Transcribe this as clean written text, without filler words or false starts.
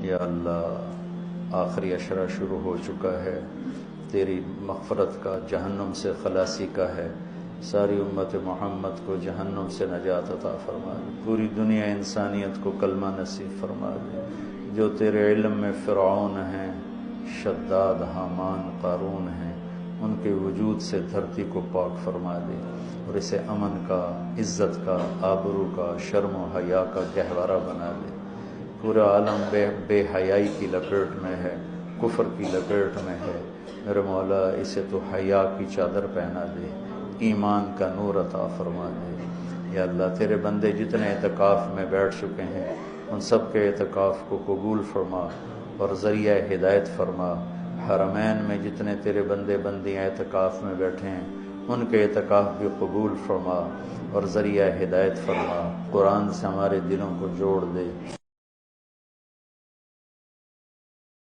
یا اللہ آخری عشرہ شروع ہو چکا ہے، تیری مغفرت کا، جہنم سے خلاصی کا ہے۔ ساری امت محمد کو جہنم سے نجات عطا فرما دے، پوری دنیا انسانیت کو کلمہ نصیب فرما دے۔ جو تیرے علم میں فرعون ہیں، شداد، حامان، قارون ہیں، ان کے وجود سے دھرتی کو پاک فرما دے اور اسے امن کا، عزت کا، آبرو کا، شرم و حیا کا گہوارہ بنا دے۔ پورا عالم بے حیائی کی لپیٹ میں ہے، کفر کی لپیٹ میں ہے۔ میرے مولا اسے تو حیا کی چادر پہنا دے، ایمان کا نور عطا فرما دے۔ یا اللہ تیرے بندے جتنے اعتکاف میں بیٹھ چکے ہیں ان سب کے اعتکاف کو قبول فرما اور ذریعہ ہدایت فرما۔ حرمین میں جتنے تیرے بندے بندیاں اعتکاف میں بیٹھے ہیں ان کے اعتکاف بھی قبول فرما اور ذریعہ ہدایت فرما۔ قرآن سے ہمارے دلوں کو جوڑ دے۔